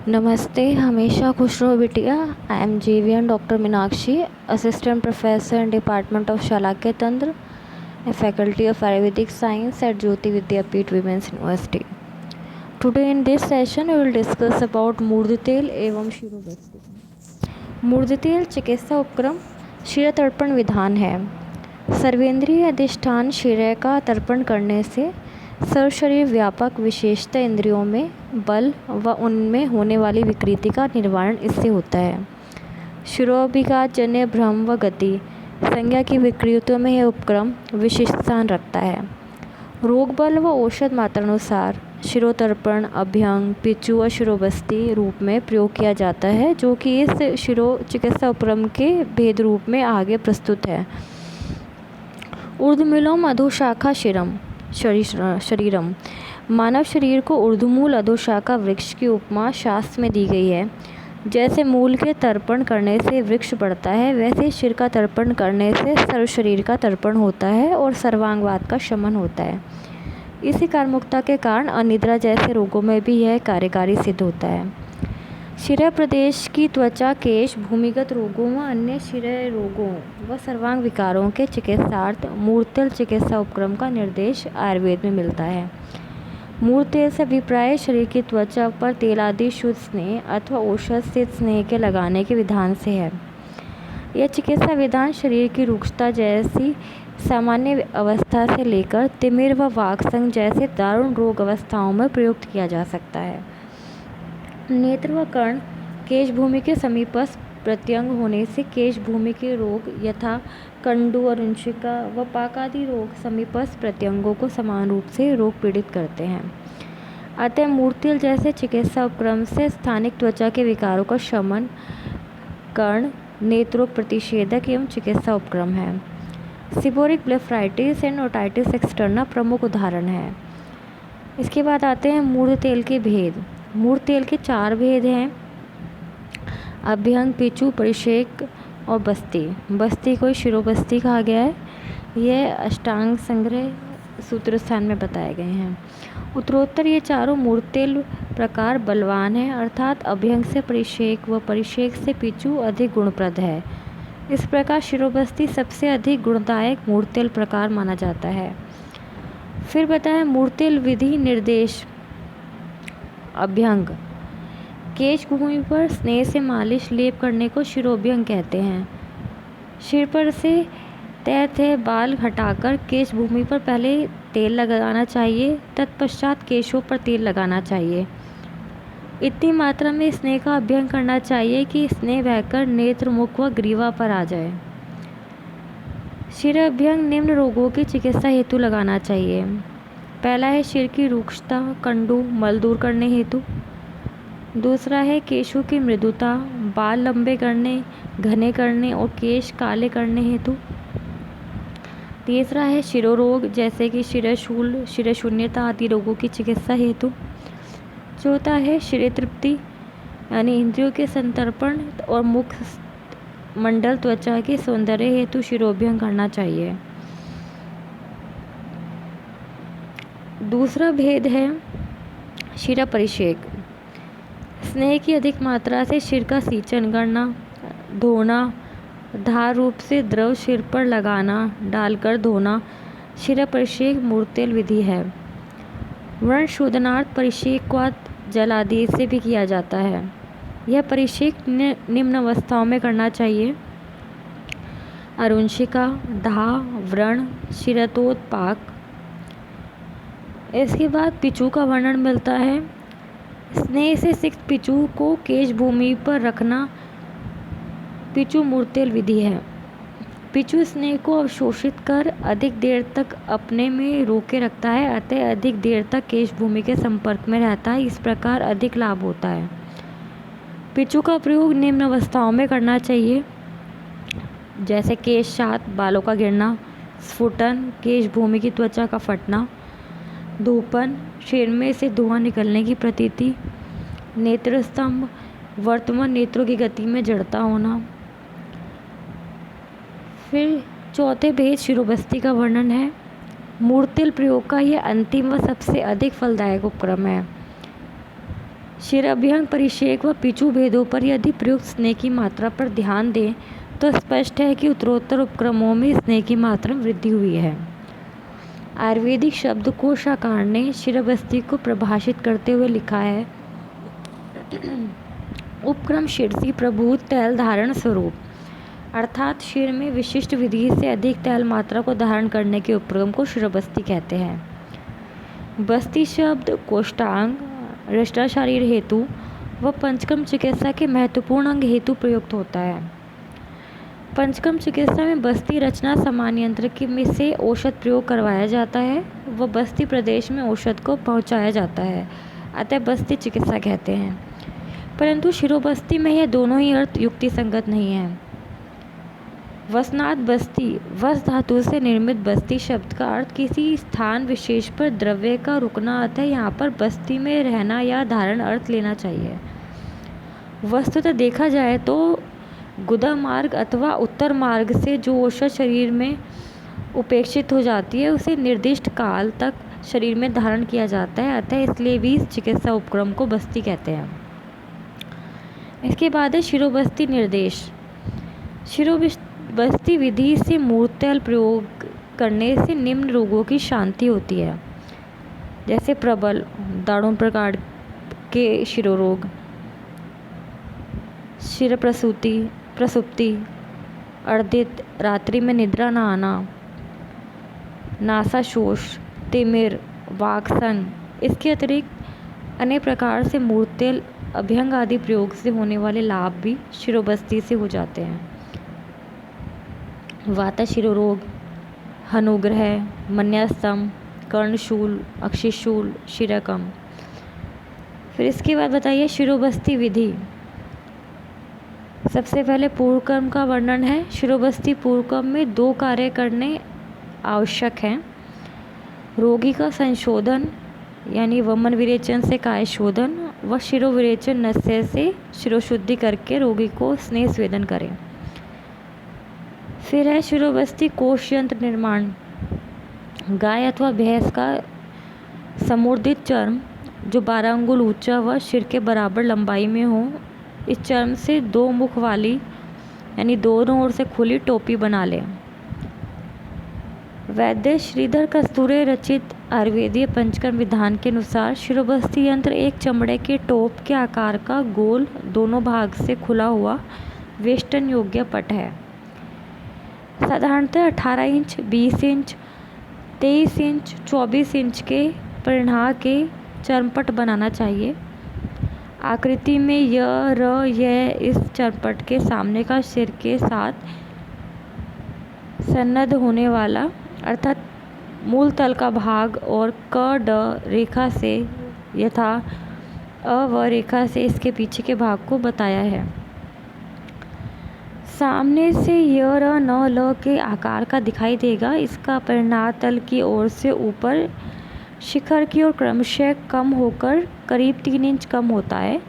नमस्ते, हमेशा खुश रहो बिटिया। I am GVN doctor Meenakshi, assistant professor in department of Shalakya Tantra and faculty of Ayurvedic science at Jyoti Vidyapeeth women's university. Today in this session we will discuss about murdha tel एवं शिरोबस्ती। मूर्ध तेल चिकित्सा उपक्रम शिरा तर्पण विधान है। सर्वेंद्रिय अधिष्ठान शिरा का तर्पण करने से सर्व शरीर व्यापक विशेषता इंद्रियों में बल व उनमें होने वाली विकृति का निवारण इससे होता है। शिरोभिघात जन्य भ्रम व गति संज्ञा की विकृतियों में यह उपक्रम विशिष्ट स्थान रखता है। रोग बल व औषध मात्रानुसार शिरोतर्पण अभ्यंग पिचु व शिरोबस्ती रूप में प्रयोग किया जाता है, जो कि इस शिरो चिकित्सा उपक्रम के भेद रूप में आगे प्रस्तुत है। ऊर्ध्वमूलम अधोशाखा शरीरम। मानव शरीर को ऊर्ध्वमूल अधोशाखा वृक्ष की उपमा शास्त्र में दी गई है। जैसे मूल के तर्पण करने से वृक्ष बढ़ता है, वैसे शिर का तर्पण करने से सर्व शरीर का तर्पण होता है और सर्वांगवाद का शमन होता है। इसी कारमुकता के कारण अनिद्रा जैसे रोगों में भी यह कार्यकारी सिद्ध होता है। शिरा प्रदेश की त्वचा केश भूमिगत रोगों व अन्य शिरा रोगों व सर्वांग विकारों के चिकित्सार्थ मूर्ध तेल चिकित्सा उपक्रम का निर्देश आयुर्वेद में मिलता है। मूर्ध तेल से अभिप्राय शरीर की त्वचा पर तेल आदि शुद्ध स्नेह अथवा औषध स्थित स्नेह के लगाने के विधान से है। यह चिकित्सा विधान शरीर की रुक्षता जैसी सामान्य अवस्था से लेकर तिमिर व वाक्संग जैसे दारुण रोग अवस्थाओं में प्रयुक्त किया जा सकता है। नेत्र व कर्ण केश भूमि के समीपस्थ प्रत्यंग होने से केश भूमि के रोग यथा कंडु और अंशिका व पाक आदि रोग समीपस्थ प्रत्यंगों को समान रूप से रोग पीड़ित करते हैं। अतः मूर्ध तेल जैसे चिकित्सा उपक्रम से स्थानिक त्वचा के विकारों का शमन कर्ण नेत्रोग प्रतिषेधक एवं चिकित्सा उपक्रम है। सीबोरिक ब्लेफाइटिस एंड ओटाइटिस एक्सटर्ना प्रमुख उदाहरण है। इसके बाद आते हैं मूर्ध तेल के भेद। मूर्ध तेल के 4 भेद हैं: अभ्यंग पिचु परिषेक और बस्ती। बस्ती को शिरोबस्ती कहा गया है। यह अष्टांग संग्रह सूत्र स्थान में बताए गए हैं। उत्तरोत्तर ये चारों मूर्ध तेल प्रकार बलवान हैं, अर्थात अभ्यंग से परिषेक व परिषेक से पिचु अधिक गुणप्रद है। इस प्रकार शिरोबस्ती सबसे अधिक गुणदायक मूर्ध तेल प्रकार माना जाता है। फिर बताया मूर्ध तेल विधि निर्देश। अभ्यंग केश भूमि पर स्नेह से मालिश लेप करने को शिरोभ्यंग कहते हैं। सिर पर से तय बाल हटाकर केश भूमि पर पहले तेल लगाना चाहिए, तत्पश्चात केशों पर तेल लगाना चाहिए। इतनी मात्रा में स्नेह का अभ्यंग करना चाहिए कि स्नेह बहकर नेत्र मुख व ग्रीवा पर आ जाए। शिर अभ्यंग निम्न रोगों की चिकित्सा हेतु लगाना चाहिए। पहला है सिर की रुक्षता कंडू मल दूर करने हेतु। दूसरा है केशों की मृदुता बाल लंबे करने घने करने और केश काले करने हेतु। तीसरा है शिरोरोग जैसे कि शिरशूल शिरशून्यता आदि रोगों की चिकित्सा हेतु। चौथा है शिर तृप्ति यानी इंद्रियों के संतर्पण और मुख मंडल त्वचा के सौंदर्य हेतु शिरोभ्यंग करना चाहिए। दूसरा भेद है शिरा परिषेक। स्नेह की अधिक मात्रा से सिर का सींचन करना, धोना, धार रूप से द्रव सिर पर लगाना, डालकर धोना शिरा परिषेक मूर्ध तेल विधि है। व्रण शोधनार्थ परिषेक को जल आदि से भी किया जाता है। यह परिषेक निम्न अवस्थाओं में करना चाहिए: अरुंशिका, दाह, व्रण, शिरतोत्पाक। इसके बाद पिचू का वर्णन मिलता है। स्नेह से सिक्त पिचू को केश भूमि पर रखना पिचू मूर्ध तेल विधि है। पिचू स्नेह को अवशोषित कर अधिक देर तक अपने में रोके रखता है, अतः अधिक देर तक केश भूमि के संपर्क में रहता है। इस प्रकार अधिक लाभ होता है। पिचू का प्रयोग निम्न अवस्थाओं में करना चाहिए, जैसे केशशात बालों का गिरना, स्फुटन केश भूमि की त्वचा का फटना, धूपन सिर में से धुआं निकलने की प्रतीति, नेत्र स्तंभ वर्तमान नेत्रों की गति में जड़ता होना। फिर चौथे भेद शिरोबस्ती का वर्णन है। मूर्ध तेल प्रयोग का यह अंतिम व सबसे अधिक फलदायक उपक्रम है। शिराभ्यंग, परिषेक व पिचू भेदों पर यदि प्रयुक्त स्नेह की मात्रा पर ध्यान दें तो स्पष्ट है कि उत्तरोत्तर उपक्रमों में स्नेह की मात्रा में वृद्धि हुई है। आयुर्वेदिक शब्दकोशाकार ने शिरबस्ती को परिभाषित करते हुए लिखा है, उपक्रम शिरसी प्रभूत तैल धारण स्वरूप, अर्थात शिर में विशिष्ट विधि से अधिक तैल मात्रा को धारण करने के उपक्रम को शिरबस्ती कहते हैं। बस्ती शब्द कोष्ठांग, रचना शरीर हेतु व पंचकर्म चिकित्सा के महत्वपूर्ण अंग हेतु प्रयुक्त होता है। पंचकर्म चिकित्सा में बस्ती रचना सामान्यंत्र में से औषध प्रयोग करवाया जाता है व बस्ती प्रदेश में औषध को पहुंचाया जाता है, अतः बस्ती चिकित्सा कहते हैं। परंतु शिरोबस्ती में यह दोनों ही अर्थ युक्ति संगत नहीं है। वसनात् बस्ती, वस धातु से निर्मित बस्ती शब्द का अर्थ किसी स्थान विशेष पर द्रव्य का रुकना, अतः यहाँ पर बस्ती में रहना या धारण अर्थ लेना चाहिए। वस्तुतः देखा जाए तो गुदा मार्ग अथवा उत्तर मार्ग से जो औषध शरीर में उपेक्षित हो जाती है उसे निर्दिष्ट काल तक शरीर में धारण किया जाता है, अतः इसलिए भी इस चिकित्सा उपक्रम को बस्ती कहते हैं। इसके बाद है शिरोबस्ती निर्देश। शिरोबस्ती विधि से मूर्तैल प्रयोग करने से निम्न रोगों की शांति होती है, जैसे प्रबल दारुण प्रकार के शिरोरोग, शिर प्रसुप्ति, अर्दित, रात्रि में निद्रा न आना, नासाशोष, तिमिर, वाक्संग। इसके अतिरिक्त अन्य प्रकार से मूर्तेल, अभ्यंग आदि प्रयोग से होने वाले लाभ भी शिरोबस्ती से हो जाते हैं। वाता शिरोरोग, हनुग्रह, मन्यास्तम, कर्णशूल, अक्षिशूल, शिरकम। फिर इसके बाद बताइए शिरोबस्ती विधि। सबसे पहले पूर्व कर्म का वर्णन है। शिरोबस्ती पूर्व कर्म में 2 कार्य करने आवश्यक हैं। रोगी का संशोधन यानी वमन विरेचन से काय शोधन व शिरोविरेचन नस्य से शिरोशुद्धि करके रोगी को स्नेह स्वेदन करें। फिर है शिरोबस्ती कोष यंत्र निर्माण। गाय अथवा भैंस का समूर्धित चर्म जो 12 अंगुल ऊंचा व सिर के बराबर लंबाई में हो, इस चर्म से 2 मुख वाली यानी दोनों ओर से खुली टोपी बना लें। वैद्य श्रीधर कस्तूरे रचित आयुर्वेदीय पंचकर्म विधान के अनुसार शिरोबस्ती यंत्र एक चमड़े के टोप के आकार का गोल दोनों भाग से खुला हुआ वेष्टन योग्य पट है। साधारणतः 18 इंच, 20 इंच, 23 इंच, 24 इंच के परिणाम के चर्मपट बनाना चाहिए। आकृति में यह इस चर्मपट के सामने का सिर के साथ सन्नद्ध होने वाला अर्थात मूल तल का भाग और क ड रेखा से यथा अ व रेखा से इसके पीछे के भाग को बताया है। सामने से य र न ल के आकार का दिखाई देगा। इसका परिणाम तल की ओर से ऊपर शिखर की ओर क्रमशः कम होकर करीब 3 इंच कम होता है।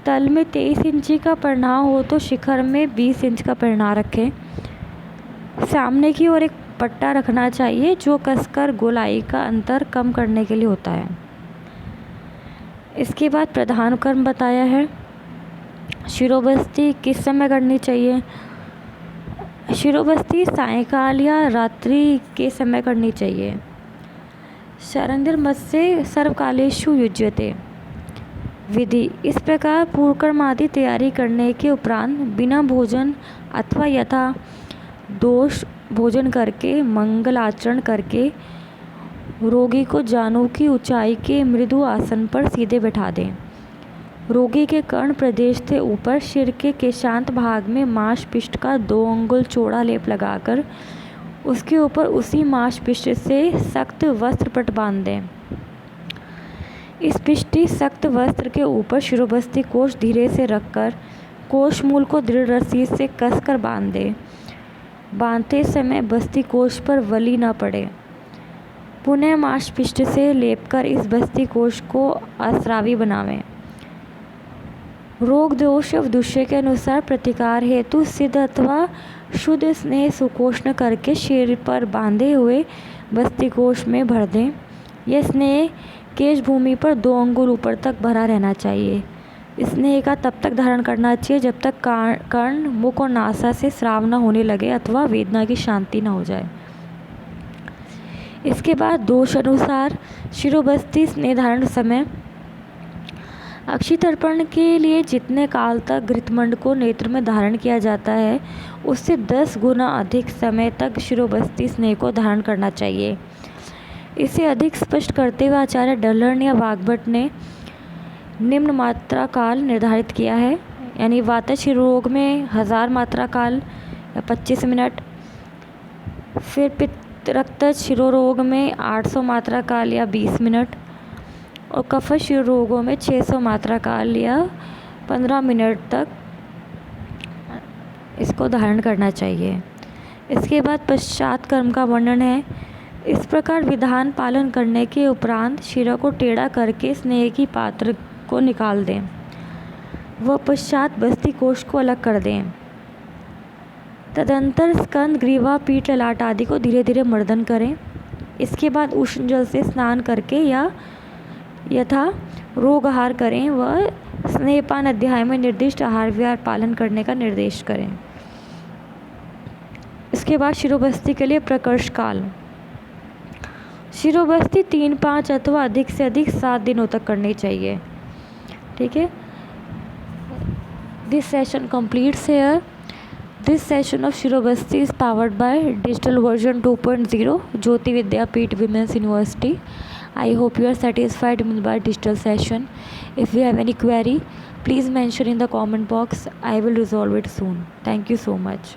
तल में 23 इंची का परिणाम हो तो शिखर में 20 इंच का परिणाम रखें। सामने की ओर एक पट्टा रखना चाहिए जो कसकर गोलाई का अंतर कम करने के लिए होता है। इसके बाद प्रधान कर्म बताया है। शिरोबस्ती किस समय करनी चाहिए? शिरोबस्ती सायंकाल या रात्रि के समय करनी चाहिए। शरंधिर से सर्वकालेषु युज्यते विधि। इस प्रकार पूर्वकर्म आदि तैयारी करने के उपरांत बिना भोजन अथवा यथा दोष भोजन करके मंगलाचरण करके रोगी को जानु की ऊंचाई के मृदु आसन पर सीधे बैठा दें। रोगी के कर्ण प्रदेश से ऊपर सिर के केशांत भाग में मांसपिष्ट का 2 अंगुल चौड़ा लेप लगाकर उसके ऊपर उसी मांसपिष्ट से सख्त वस्त्र पट बांध दें। इस पिष्टी सख्त वस्त्र के ऊपर शिरोबस्ती कोष धीरे से रखकर कोष मूल को दृढ़ रस्सी से कसकर बांध दें। बांधते समय बस्ती कोष पर वली न पड़े। पुनः मांसपिष्ट से लेपकर इस बस्ती कोष को अस्रावी बनावें। रोग दोष अवदुष्य के अनुसार प्रतिकार हेतु सिद्ध अथवा शुद्ध स्नेह सुकोष्ण करके सिर पर बांधे हुए बस्ती कोष में भर दें। यह स्नेह केश भूमि पर 2 अंगुल ऊपर तक भरा रहना चाहिए। स्नेह का तब तक धारण करना चाहिए जब तक कर्ण, मुख और नासा से स्राव न होने लगे अथवा वेदना की शांति न हो जाए। इसके बाद दोष अनुसार शिरोबस्ती स्नेह धारण समय अक्षि तर्पण के लिए जितने काल तक घृतमंड को नेत्र में धारण किया जाता है उससे 10 गुना अधिक समय तक शिरोबस्ती स्नेह को धारण करना चाहिए। इसे अधिक स्पष्ट करते हुए आचार्य डल्हन या वाग्भट ने निम्न मात्रा काल निर्धारित किया है, यानी वात शिरोरोग में 1000 मात्रा काल या 25 मिनट, फिर पित्त रक्त शिरोरोग में 800 मात्रा काल या 20 मिनट और कफ शिरोरोगों में 600 मात्रा काल या 15 मिनट तक इसको धारण करना चाहिए। इसके बाद पश्चात कर्म का वर्णन है। इस प्रकार विधान पालन करने के उपरांत शिरा को टेढ़ा करके स्नेह की पात्र को निकाल दें। वह पश्चात बस्ती कोष को अलग कर दें। तदंतर स्कंद, ग्रीवा, पीठ, ललाट आदि को धीरे धीरे मर्दन करें। इसके बाद उष्ण जल से स्नान करके या यथा रोग आहार करें। वह स्नेहपान अध्याय में निर्दिष्ट आहार विहार पालन करने का निर्देश करें। इसके बाद शिरोबस्ती के लिए प्रकर्ष काल। शिरोबस्ती 3, 5 अथवा अधिक से अधिक 7 दिनों तक करनी चाहिए। ठीक है। This session completes here. This session of Shirobasti is powered by digital version 2.0 Jyoti Vidyapeeth Women's University. I hope you are satisfied with my digital session. If you have any query, please mention in the comment box. I will resolve it soon. Thank you so much.